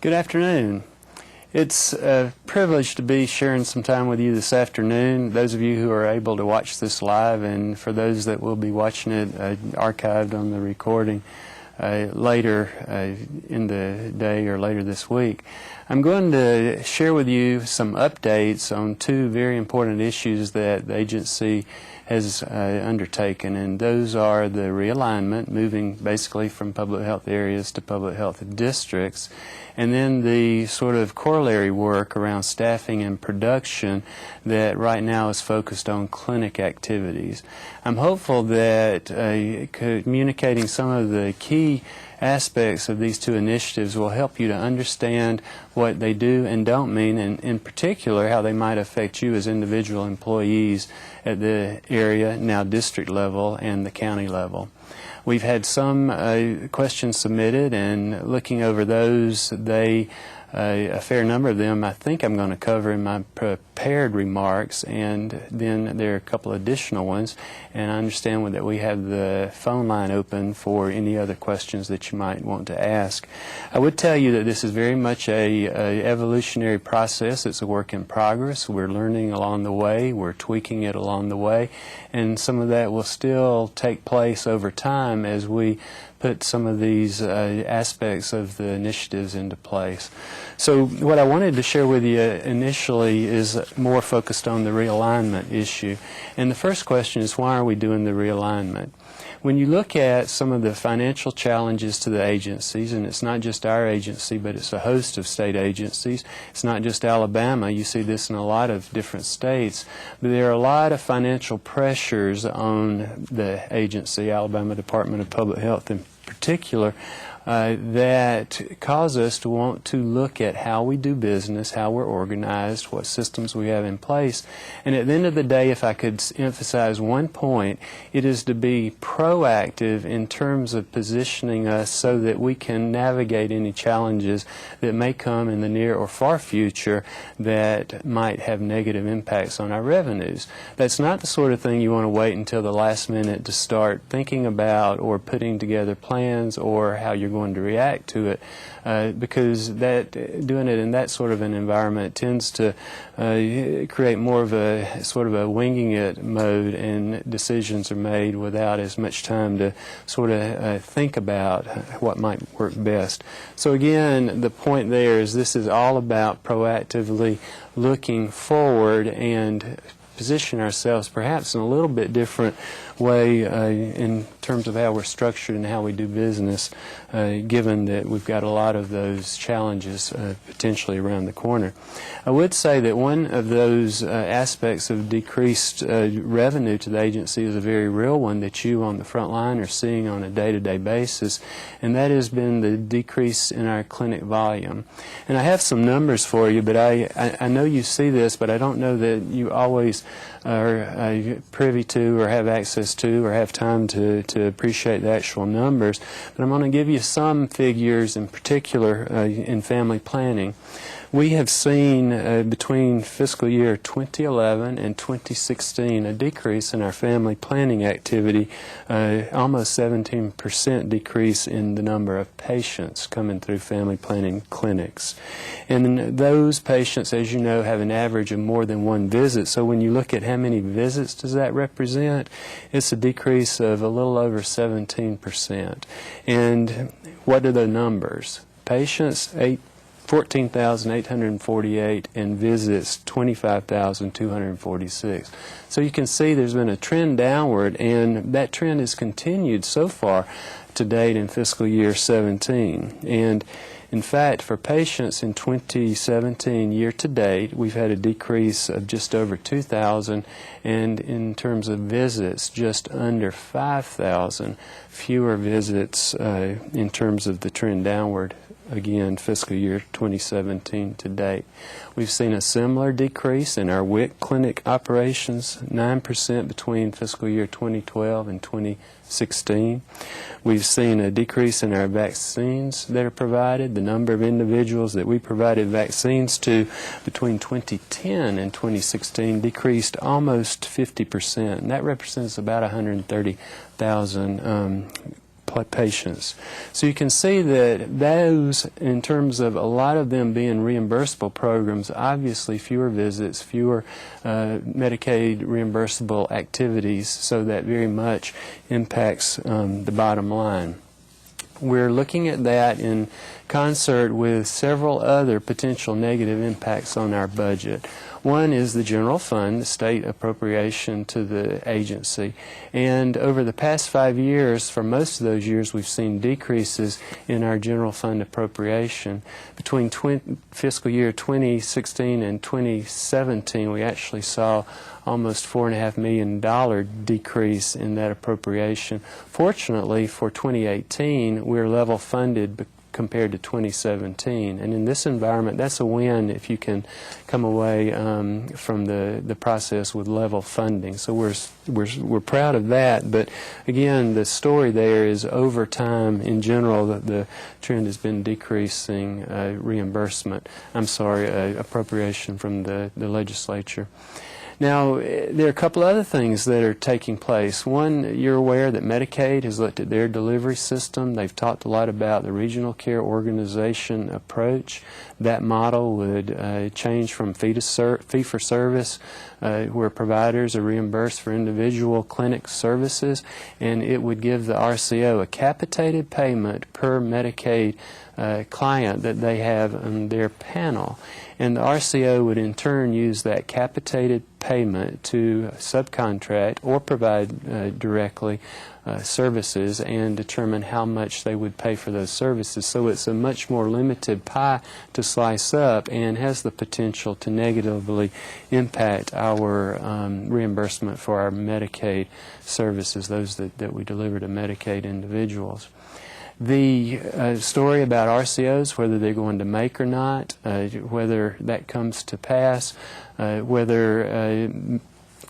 Good afternoon. It's a privilege to be sharing some time with you this afternoon. Those of you who are able to watch this live, and for those that will be watching it archived on the recording later in the day or later this week, I'm going to share with you some updates on two very important issues that the agency has undertaken, and those are the realignment, moving basically from public health areas to public health districts, and then the sort of corollary work around staffing and production that right now is focused on clinic activities. I'm hopeful that communicating some of the key aspects of these two initiatives will help you to understand what they do and don't mean, and in particular how they might affect you as individual employees at the area, now district level, and the county level. We've had some questions submitted, and looking over those, a fair number of them I think I'm going to cover in my prepared remarks, and then there are a couple additional ones, and I understand that we have the phone line open for any other questions that you might want to ask. I would tell you that this is very much a evolutionary process. It's a work in progress. We're learning along the way. We're tweaking it along the way, and some of that will still take place over time as we put some of these aspects of the initiatives into place. So what I wanted to share with you initially is more focused on the realignment issue. And the first question is, why are we doing the realignment? When you look at some of the financial challenges to the agencies, and it's not just our agency, but it's a host of state agencies. It's not just Alabama. You see this in a lot of different states. But there are a lot of financial pressures on the agency, Alabama Department of Public Health in particular, that cause us to want to look at how we do business, how we're organized, what systems we have in place. And at the end of the day, if I could emphasize one point, it is to be proactive in terms of positioning us so that we can navigate any challenges that may come in the near or far future that might have negative impacts on our revenues. That's not the sort of thing you want to wait until the last minute to start thinking about or putting together plans or how you're going to react to it, because doing it in that sort of an environment tends to create more of a sort of a winging it mode, and decisions are made without as much time to sort of think about what might work best. So again, the point there is this is all about proactively looking forward and position ourselves perhaps in a little bit different way in terms of how we're structured and how we do business, given that we've got a lot of those challenges potentially around the corner. I would say that one of those aspects of decreased revenue to the agency is a very real one that you on the front line are seeing on a day-to-day basis, and that has been the decrease in our clinic volume. And I have some numbers for you, but I know you see this, but I don't know that you always are privy to or have access to or have time to appreciate the actual numbers. But I'm going to give you some figures in particular in family planning. We have seen between fiscal year 2011 and 2016 a decrease in our family planning activity, almost 17% decrease in the number of patients coming through family planning clinics. And those patients, as you know, have an average of more than one visit. So when you look at how many visits does that represent, it's a decrease of a little over 17%. And what are the numbers? Patients, 14,848, and visits 25,246. So you can see there's been a trend downward, and that trend has continued so far to date in fiscal year 17. And in fact, for patients in 2017 year to date, we've had a decrease of just over 2,000, and in terms of visits, just under 5,000 fewer visits in terms of the trend downward. Again, fiscal year 2017 to date. We've seen a similar decrease in our WIC clinic operations, 9% between fiscal year 2012 and 2016. We've seen a decrease in our vaccines that are provided. The number of individuals that we provided vaccines to between 2010 and 2016 decreased almost 50%. And that represents about 130,000 patients. So you can see that those, in terms of a lot of them being reimbursable programs, obviously fewer visits, fewer Medicaid reimbursable activities, so that very much impacts the bottom line. We're looking at that in concert with several other potential negative impacts on our budget. One is the general fund, the state appropriation to the agency. And over the past 5 years, for most of those years, we've seen decreases in our general fund appropriation. Between fiscal year 2016 and 2017, we actually saw almost $4.5 million decrease in that appropriation. Fortunately, for 2018, we're level funded compared to 2017. And in this environment, that's a win if you can come away from the process with level funding. So we're proud of that. But again, the story there is over time, in general, the trend has been decreasing appropriation from the legislature. Now, there are a couple other things that are taking place. One, you're aware that Medicaid has looked at their delivery system. They've talked a lot about the regional care organization approach. That model would change from fee-for-service, where providers are reimbursed for individual clinic services, and it would give the RCO a capitated payment per Medicaid client that they have on their panel. And the RCO would in turn use that capitated payment to subcontract or provide directly services and determine how much they would pay for those services. So it's a much more limited pie to slice up and has the potential to negatively impact our reimbursement for our Medicaid services, those that we deliver to Medicaid individuals. The story about RCOs, whether they're going to make or not, whether that comes to pass, whether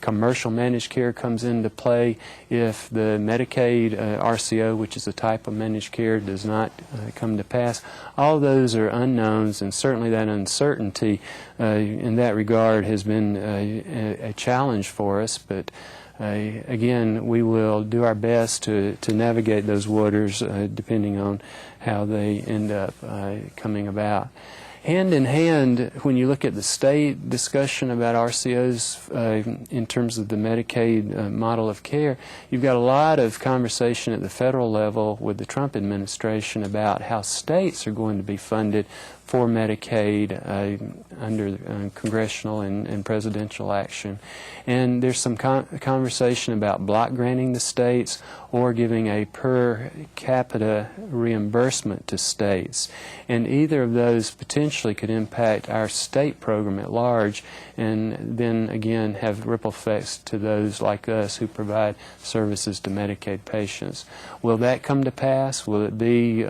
commercial managed care comes into play if the Medicaid RCO, which is a type of managed care, does not come to pass. All those are unknowns, and certainly that uncertainty in that regard has been a challenge for us. But again, we will do our best to navigate those waters depending on how they end up coming about. Hand in hand, when you look at the state discussion about RCOs in terms of the Medicaid model of care, you've got a lot of conversation at the federal level with the Trump administration about how states are going to be funded for Medicaid under congressional and presidential action. And there's some conversation about block granting the states or giving a per capita reimbursement to states. And either of those potentially could impact our state program at large and then again have ripple effects to those like us who provide services to Medicaid patients. Will that come to pass? Will it be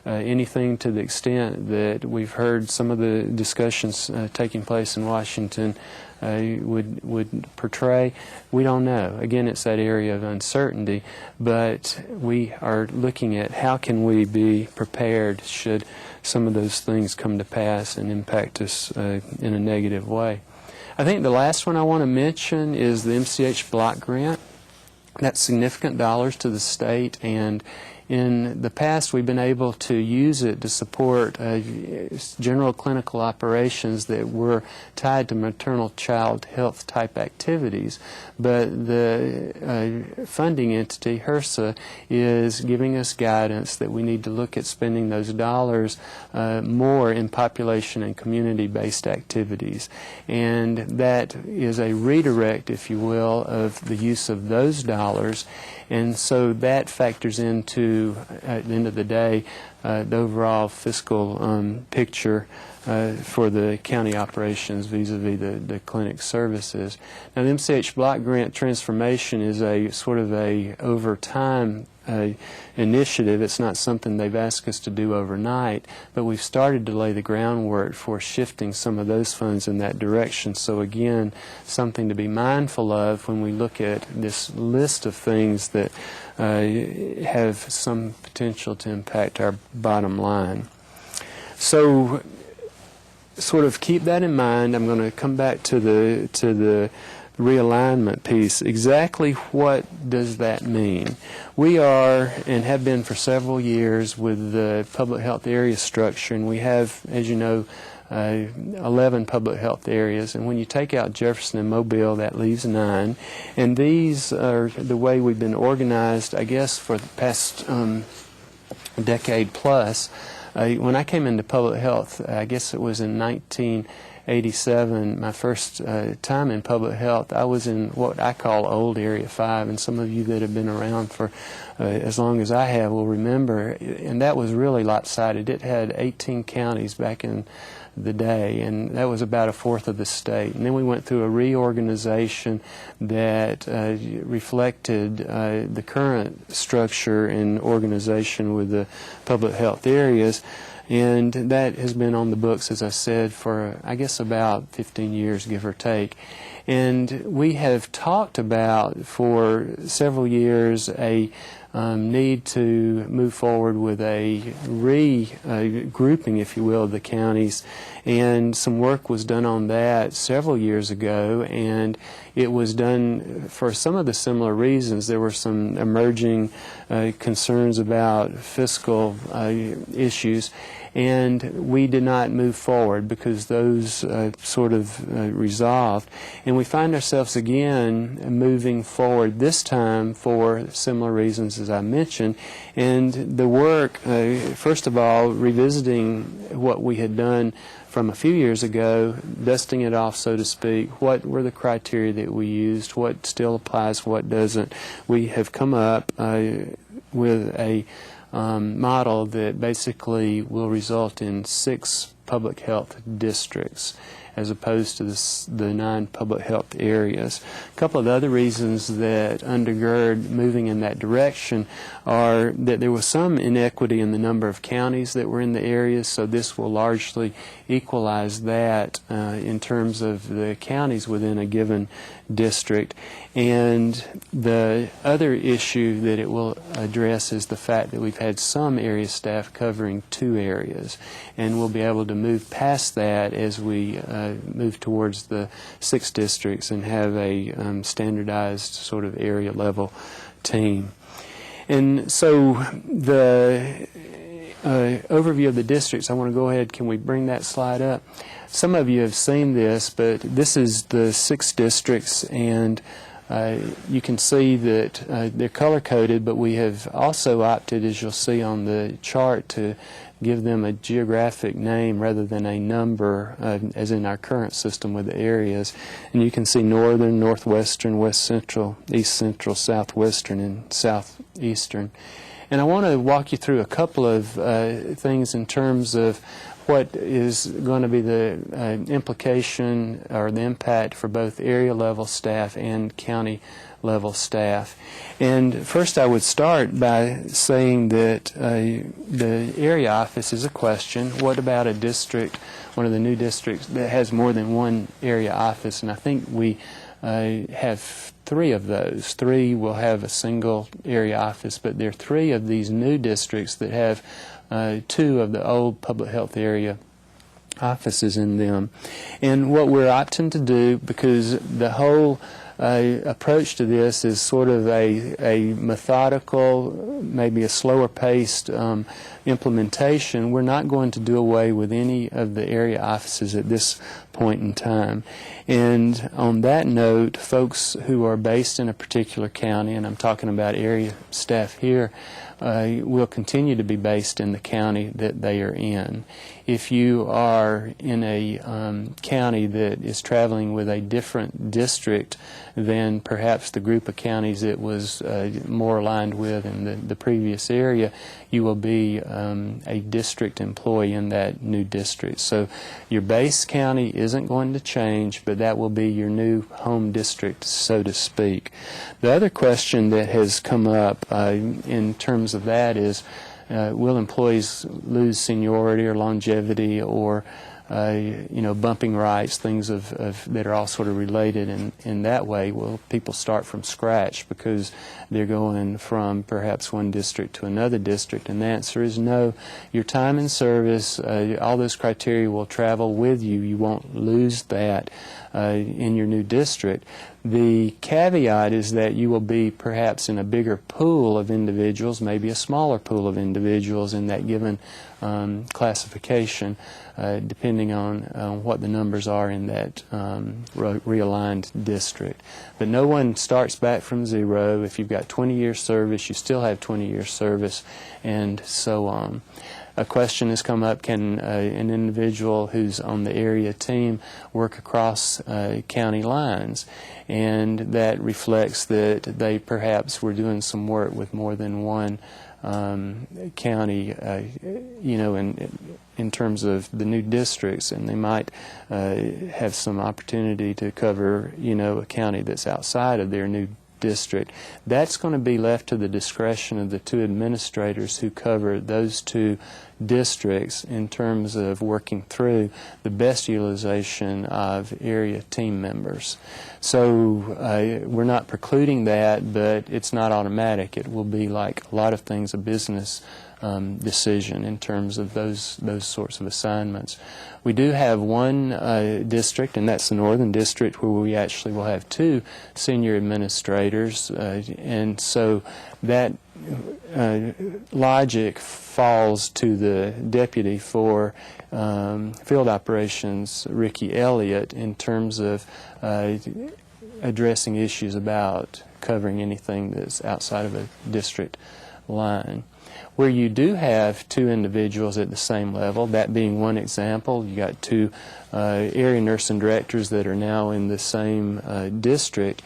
anything to the extent that we've heard some of the discussions taking place in Washington would portray? We don't know. Again, it's that area of uncertainty, but we are looking at how can we be prepared should some of those things come to pass and impact us in a negative way. I think the last one I want to mention is the MCH block grant. That's significant dollars to the state, and in the past, we've been able to use it to support general clinical operations that were tied to maternal-child health type activities. But the funding entity, HRSA, is giving us guidance that we need to look at spending those dollars more in population and community-based activities. And that is a redirect, if you will, of the use of those dollars. And so that factors into, at the end of the day, the overall fiscal picture for the county operations vis-a-vis the clinic services. Now, the MCH block grant transformation is a sort of a over time initiative. It's not something they've asked us to do overnight, but we've started to lay the groundwork for shifting some of those funds in that direction. So again, something to be mindful of when we look at this list of things that have some potential to impact our bottom line. So sort of keep that in mind. I'm going to come back to the realignment piece. Exactly what does that mean? We are, and have been for several years, with the public health area structure, and we have, as you know, 11 public health areas, and when you take out Jefferson and Mobile, that leaves 9. And these are the way we've been organized, I guess, for the past decade plus. When I came into public health, I guess it was in 1987, my first time in public health, I was in what I call old Area 5, and some of you that have been around for as long as I have will remember, and that was really lopsided. It had 18 counties back in the day, and that was about a fourth of the state. And then we went through a reorganization that reflected the current structure and organization with the public health areas, and that has been on the books, as I said, for I guess about 15 years, give or take. And we have talked about for several years a need to move forward with a regrouping, if you will, of the counties, and some work was done on that several years ago, and it was done for some of the similar reasons. There were some emerging concerns about fiscal issues, and we did not move forward because those sort of resolved. And we find ourselves again moving forward, this time for similar reasons as I mentioned. And the work, first of all, revisiting what we had done from a few years ago, dusting it off, so to speak. What were the criteria that we used? What still applies? What doesn't? We have come up with a model that basically will result in 6 public health districts as opposed to the 9 public health areas. A couple of the other reasons that undergird moving in that direction are that there was some inequity in the number of counties that were in the areas, so this will largely equalize that in terms of the counties within a given district. And the other issue that it will address is the fact that we've had some area staff covering 2 areas, and we'll be able to move past that as we move towards the 6 districts and have a standardized sort of area level team. And so the overview of the districts, I want to go ahead, can we bring that slide up? Some of you have seen this, but this is the 6 districts, and you can see that they're color-coded, but we have also opted, as you'll see on the chart, to give them a geographic name rather than a number, as in our current system with the areas. And you can see northern, northwestern, west central, east central, southwestern, and southeastern. And I want to walk you through a couple of things in terms of what is going to be the implication or the impact for both area level staff and county level staff. And first I would start by saying that the area office is a question. What about a district, one of the new districts that has more than one area office? And I think we have 3 of those. 3 will have a single area office, but there are 3 of these new districts that have 2 of the old public health area offices in them. And what we're opting to do, because the whole approach to this is sort of a methodical, maybe a slower paced implementation, we're not going to do away with any of the area offices at this point in time. And on that note, folks who are based in a particular county, and I'm talking about area staff here, will continue to be based in the county that they are in. If you are in a county that is traveling with a different district than perhaps the group of counties it was more aligned with in the previous area, you will be a district employee in that new district. So your base county isn't going to change, but that will be your new home district, so to speak. The other question that has come up in terms of that is, will employees lose seniority or longevity or bumping rights, things that are all sort of related in that way? Will people start from scratch because they're going from perhaps one district to another district? And the answer is no. Your time in service, all those criteria will travel with you. You won't lose that in your new district. The caveat is that you will be perhaps in a bigger pool of individuals, maybe a smaller pool of individuals in that given classification, depending on what the numbers are in that realigned district. But no one starts back from zero. If you've got 20 years service, you still have 20 years service, and so on. A question has come up, can an individual who's on the area team work across county lines? And that reflects that they perhaps were doing some work with more than one county, in terms of the new districts, and they might have some opportunity to cover, a county that's outside of their new district. That's going to be left to the discretion of the two administrators who cover those two districts in terms of working through the best utilization of area team members. So we're not precluding that, but it's not automatic. It will be, like a lot of things, a business decision in terms of those sorts of assignments. We do have one district, and that's the Northern District, where we actually will have two senior administrators, and so that logic falls to the deputy for field operations, Ricky Elliott, in terms of addressing issues about covering anything that's outside of a district line. Where you do have two individuals at the same level, that being one example, you got two area nursing directors that are now in the same district,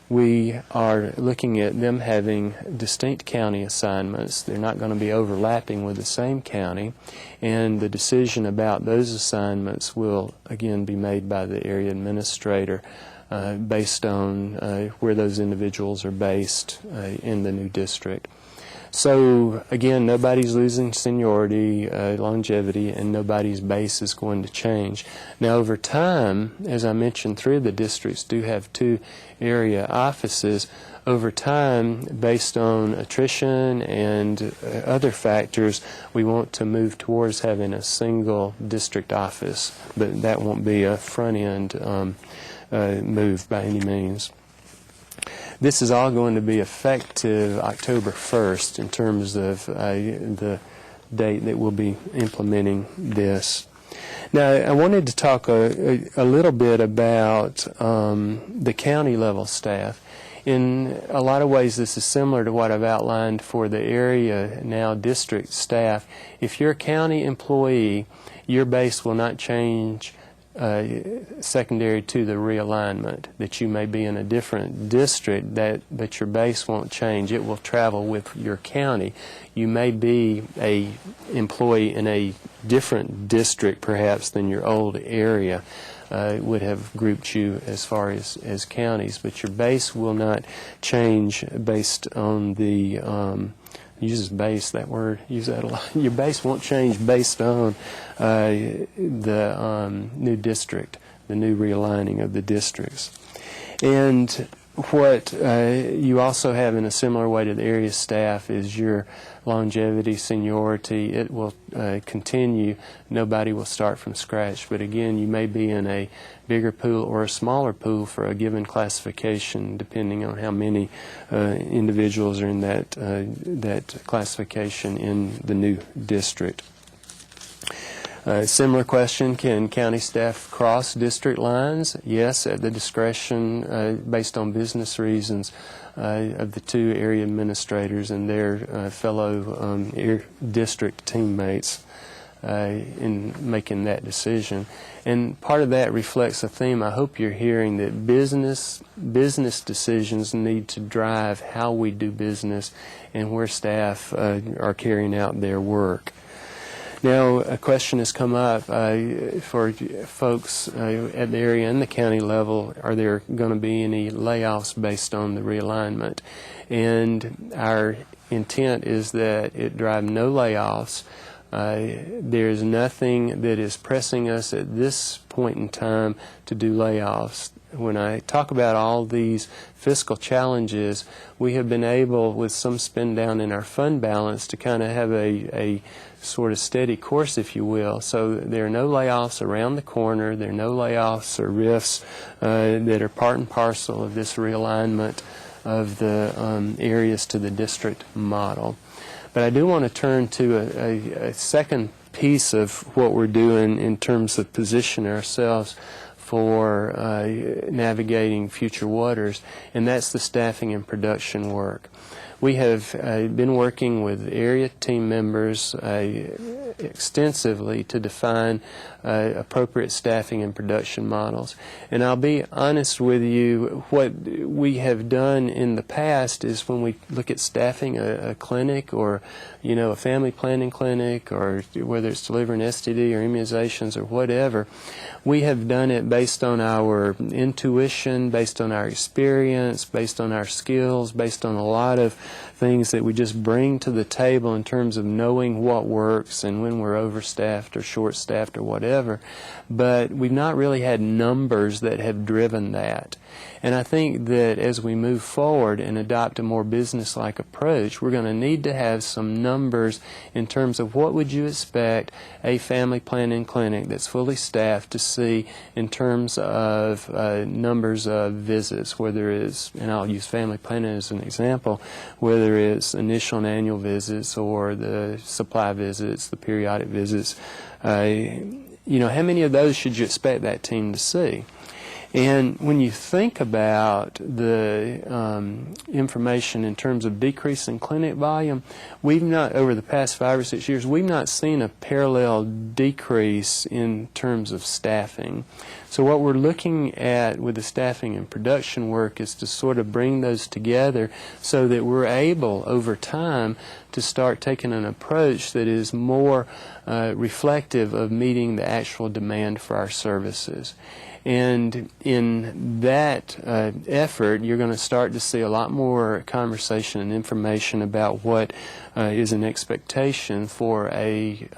we are looking at them having distinct county assignments. They're not going to be overlapping with the same county, and the decision about those assignments will again be made by the area administrator based on where those individuals are based in the new district. So again, nobody's losing seniority, longevity, and nobody's base is going to change. Now over time, as I mentioned, 3 of the districts do have 2 area offices. Over time, based on attrition and other factors, we want to move towards having a single district office, but that won't be a front-end move by any means. This is all going to be effective October 1st in terms of the date that we'll be implementing this. Now, I wanted to talk a little bit about the county level staff. In a lot of ways, this is similar to what I've outlined for the area now district staff. If you're a county employee, your base will not change secondary to the realignment, that you may be in a different district, but your base won't change. It will travel with your county. You may be a employee in a different district perhaps than your old area would have grouped you as far as counties, but your base will not change based on the uses base, that word, use that a lot. Your base won't change based on the new district, the new realigning of the districts. And what you also have in a similar way to the area staff is your longevity, seniority. It will continue. Nobody will start from scratch. But again, you may be in a bigger pool or a smaller pool for a given classification, depending on how many individuals are in that classification in the new district. Similar question, can county staff cross district lines? Yes, at the discretion based on business reasons of the 2 area administrators and their fellow district teammates in making that decision. And part of that reflects a theme I hope you're hearing, that business decisions need to drive how we do business and where staff are carrying out their work. Now, a question has come up for folks at the area and the county level, are there going to be any layoffs based on the realignment? And our intent is that it drive no layoffs. There's nothing that is pressing us at this point in time to do layoffs. When I talk about all these fiscal challenges, we have been able, with some spend down in our fund balance, to kind of have a sort of steady course, if you will. So there are no layoffs around the corner. There are no layoffs or rifts that are part and parcel of this realignment of the areas to the district model. But I do want to turn to a second piece of what we're doing in terms of positioning ourselves for navigating future waters, and that's the staffing and production work. We have been working with area team members extensively to define appropriate staffing and production models. And I'll be honest with you, what we have done in the past is when we look at staffing a clinic or, a family planning clinic, or whether it's delivering STD or immunizations or whatever, we have done it based on our intuition, based on our experience, based on our skills, based on a lot of things that we just bring to the table in terms of knowing what works and when we're overstaffed or short-staffed or whatever. But we've not really had numbers that have driven that. And I think that as we move forward and adopt a more business-like approach, we're going to need to have some numbers in terms of what would you expect a family planning clinic that's fully staffed to see in terms of numbers of visits, whether it's, and I'll use family planning as an example, whether it's initial and annual visits or the supply visits, the periodic visits. How many of those should you expect that team to see? And when you think about the information in terms of decrease in clinic volume, we've not, over the past 5 or 6 years, we've not seen a parallel decrease in terms of staffing. So what we're looking at with the staffing and production work is to sort of bring those together so that we're able, over time, to start taking an approach that is more reflective of meeting the actual demand for our services. And in that effort, you're going to start to see a lot more conversation and information about what is an expectation for a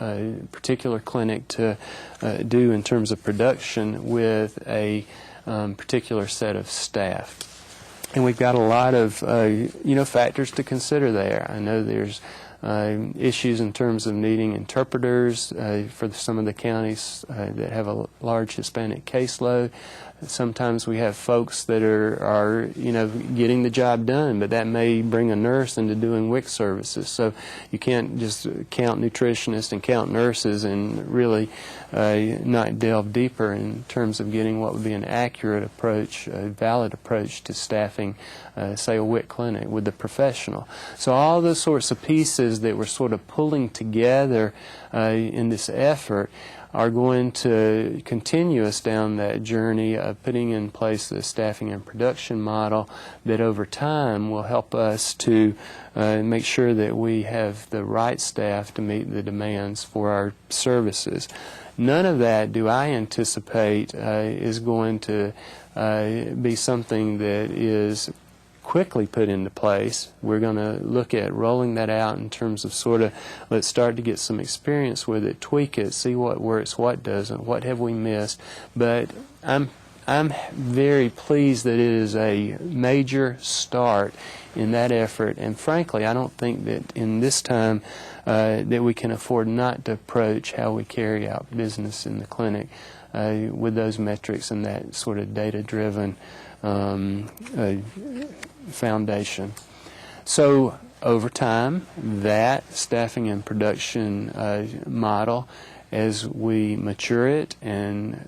particular clinic to do in terms of production with a particular set of staff. And we've got a lot of factors to consider there. I know there's issues in terms of needing interpreters for some of the counties that have a large Hispanic caseload. Sometimes we have folks that are getting the job done, but that may bring a nurse into doing WIC services. So you can't just count nutritionists and count nurses and really not delve deeper in terms of getting what would be an accurate approach, a valid approach to staffing, say, a WIC clinic with the professional. So all those sorts of pieces that we're sort of pulling together in this effort are going to continue us down that journey of putting in place the staffing and production model that over time will help us to make sure that we have the right staff to meet the demands for our services. None of that do I anticipate is going to be something that is quickly put into place. We're going to look at rolling that out in terms of sort of, let's start to get some experience with it, tweak it, see what works, what doesn't, what have we missed. But I'm very pleased that it is a major start in that effort, and frankly, I don't think that in this time that we can afford not to approach how we carry out business in the clinic with those metrics and that sort of data-driven foundation. So over time, that staffing and production model, as we mature it and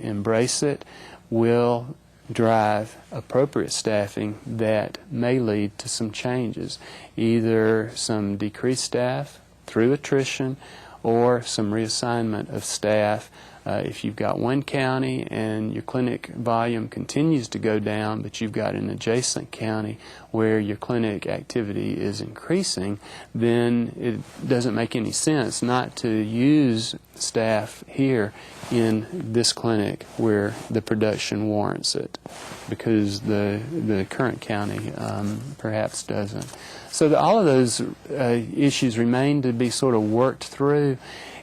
embrace it, will drive appropriate staffing that may lead to some changes, either some decreased staff through attrition or some reassignment of staff If you've got one county and your clinic volume continues to go down, but you've got an adjacent county where your clinic activity is increasing, then it doesn't make any sense not to use staff here in this clinic where the production warrants it, because the current county perhaps doesn't. So all of those issues remain to be sort of worked through,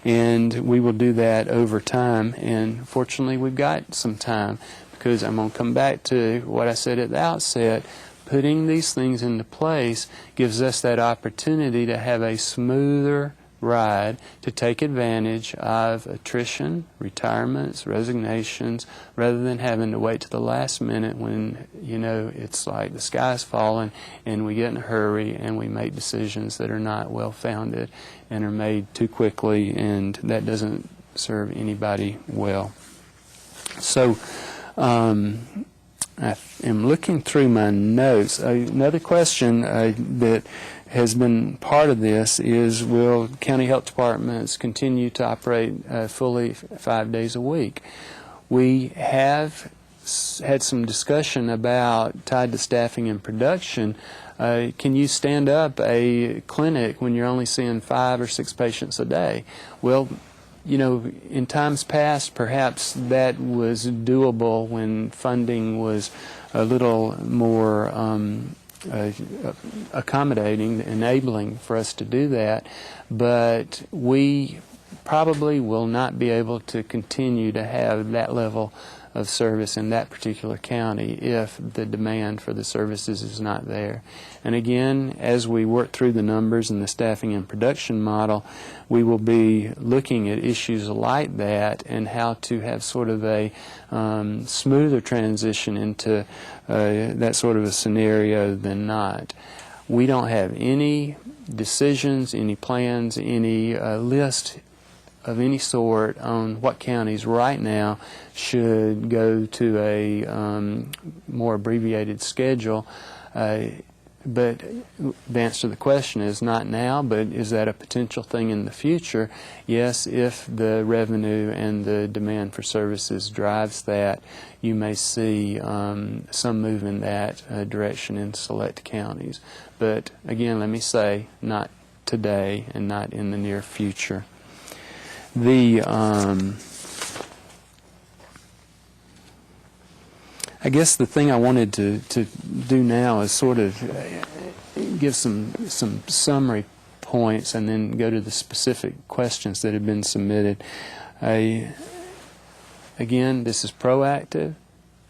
and we will do that over time. And fortunately, we've got some time, because I'm going to come back to what I said at the outset. Putting these things into place gives us that opportunity to have a smoother ride, to take advantage of attrition, retirements, resignations, rather than having to wait to the last minute when, you know, it's like the sky's falling and we get in a hurry and we make decisions that are not well-founded and are made too quickly, and that doesn't serve anybody well. So I am looking through my notes. Another question that has been part of this is, will county health departments continue to operate fully 5 days a week? We have had some discussion about, tied to staffing and production, can you stand up a clinic when you're only seeing 5 or 6 patients a day? Well, you know, in times past, perhaps that was doable when funding was a little more accommodating, enabling for us to do that, but we probably will not be able to continue to have that level of service in that particular county if the demand for the services is not there. And again, as we work through the numbers and the staffing and production model, we will be looking at issues like that and how to have sort of a smoother transition into that sort of a scenario than not. We don't have any decisions, any plans, any list of any sort on what counties right now should go to a more abbreviated schedule. But the answer to the question is not now, but is that a potential thing in the future? Yes, if the revenue and the demand for services drives that, you may see some move in that direction in select counties. But again, let me say, not today and not in the near future. I guess the thing I wanted to do now is sort of give some summary points and then go to the specific questions that have been submitted. Again, this is proactive,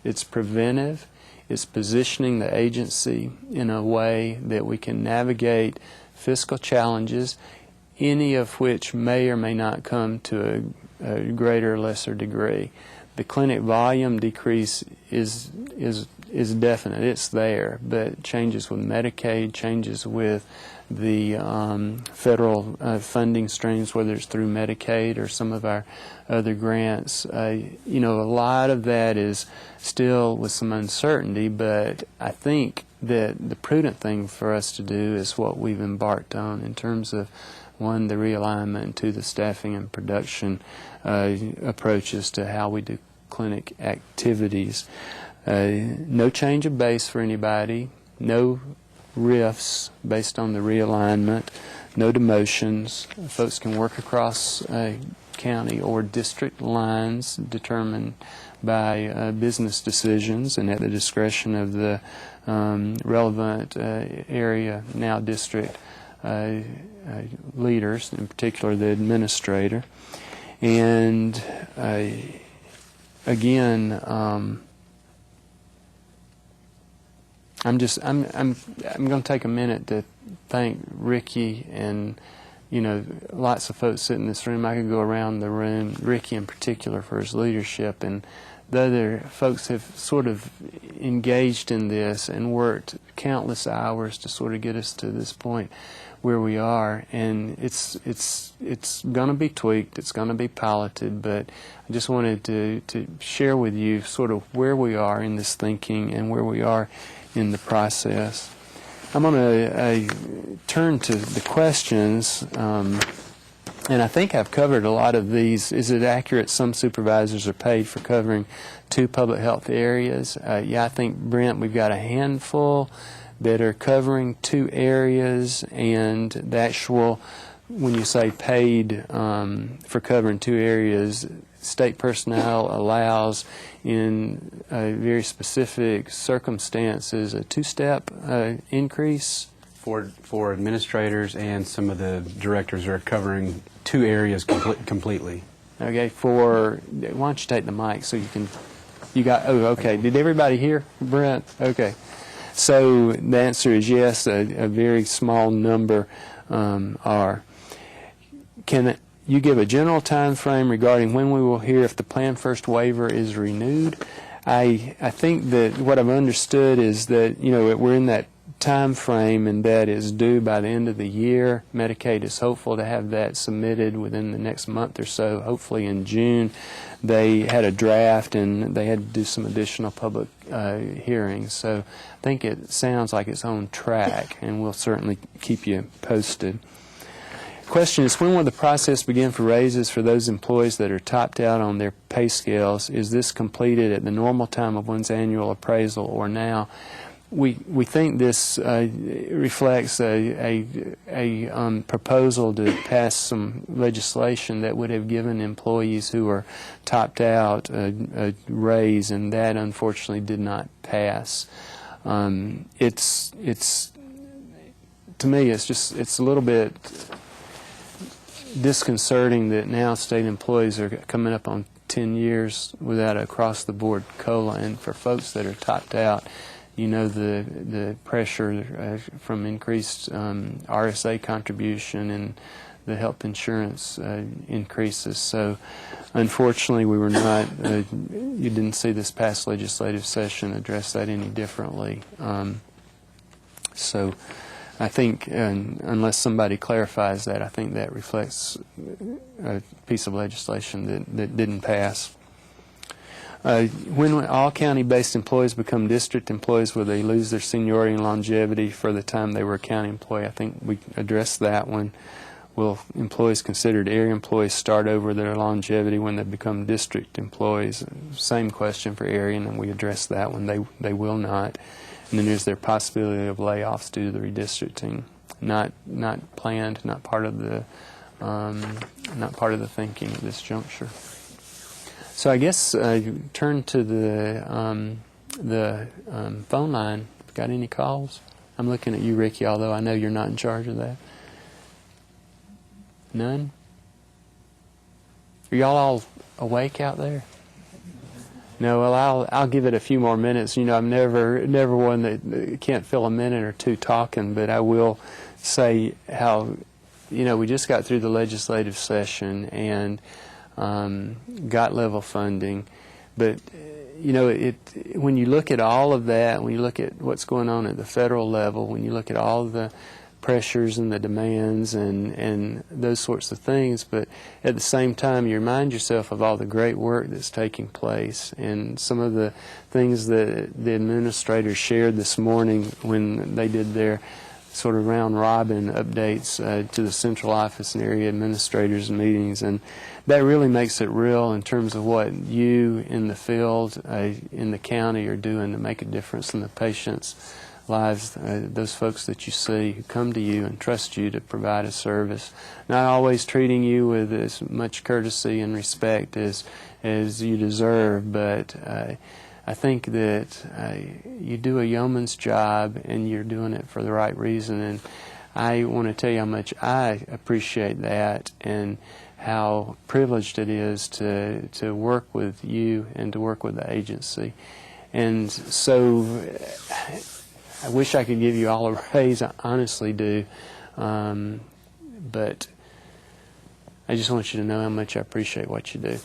it's preventive, it's positioning the agency in a way that we can navigate fiscal challenges, any of which may or may not come to a greater or lesser degree. The clinic volume decrease is definite. It's there, but changes with Medicaid, changes with the federal funding streams, whether it's through Medicaid or some of our other grants. You know, a lot of that is still with some uncertainty, but I think that the prudent thing for us to do is what we've embarked on in terms of, one, the realignment, and two, the staffing and production approaches to how we do clinic activities. No change of base for anybody, no rifts based on the realignment, no demotions. Folks can work across county or district lines determined by business decisions and at the discretion of the relevant area, now district leaders, in particular the administrator. And again, I'm going to take a minute to thank Ricky and, you know, lots of folks sitting in this room. I could go around the room, Ricky in particular, for his leadership, and the other folks have sort of engaged in this and worked countless hours to sort of get us to this point where we are, and it's going to be tweaked, it's going to be piloted, but I just wanted to share with you sort of where we are in this thinking and where we are in the process. I'm going to turn to the questions And I think I've covered a lot of these. Is it accurate some supervisors are paid for covering 2 public health areas? Yeah, I think, Brent, we've got a handful that are covering 2 areas, and the actual, when you say paid for covering 2 areas, state personnel allows in very specific circumstances a 2-step increase. For administrators, and some of the directors are covering 2 areas completely. Okay, why don't you take the mic so oh, okay. Did everybody hear, Brent? Okay. So the answer is yes, a very small number are. Can you give a general time frame regarding when we will hear if the Plan First waiver is renewed? I think that what I've understood is that, we're in that time frame, and that is due by the end of the year. Medicaid is hopeful to have that submitted within the next month or so, hopefully in June. They had a draft, and they had to do some additional public hearings. So I think it sounds like it's on track, and we'll certainly keep you posted. Question is, when will the process begin for raises for those employees that are topped out on their pay scales? Is this completed at the normal time of one's annual appraisal or now? We think this reflects a proposal to pass some legislation that would have given employees who are topped out a raise, and that unfortunately did not pass. It's to me, it's a little bit disconcerting that now state employees are coming up on 10 years without a across-the-board COLA, and for folks that are topped out, the pressure from increased RSA contribution and the health insurance increases. So unfortunately we were not, you didn't see this past legislative session address that any differently. So I think, unless somebody clarifies that, I think that reflects a piece of legislation that didn't pass. When all county-based employees become district employees, will they lose their seniority and longevity for the time they were a county employee? I think we addressed that one. Will employees considered area employees start over their longevity when they become district employees? Same question for area, and we addressed that one. They will not. And then there's their possibility of layoffs due to the redistricting. Not planned, not part of the thinking at this juncture. So I guess turn to the phone line. Got any calls? I'm looking at you, Ricky, although I know you're not in charge of that. None? Are y'all all awake out there? No, well, I'll give it a few more minutes. I'm never one that can't fill a minute or two talking, but I will say how, we just got through the legislative session and got level funding, but when you look at all of that, when you look at what's going on at the federal level, when you look at all the pressures and the demands and those sorts of things, but at the same time you remind yourself of all the great work that's taking place and some of the things that the administrators shared this morning when they did their sort of round robin updates to the central office and area administrators meetings, and that really makes it real in terms of what you in the field in the county are doing to make a difference in the patients' lives, those folks that you see who come to you and trust you to provide a service, not always treating you with as much courtesy and respect as you deserve, but I think that you do a yeoman's job and you're doing it for the right reason, and I want to tell you how much I appreciate that and how privileged it is to work with you and to work with the agency. And so I wish I could give you all a raise, I honestly do, but I just want you to know how much I appreciate what you do.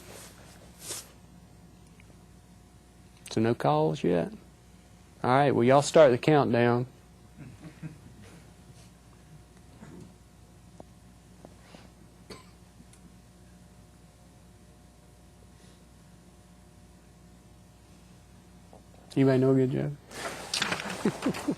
So no calls yet? All right, well, y'all start the countdown. Anybody know a good joke?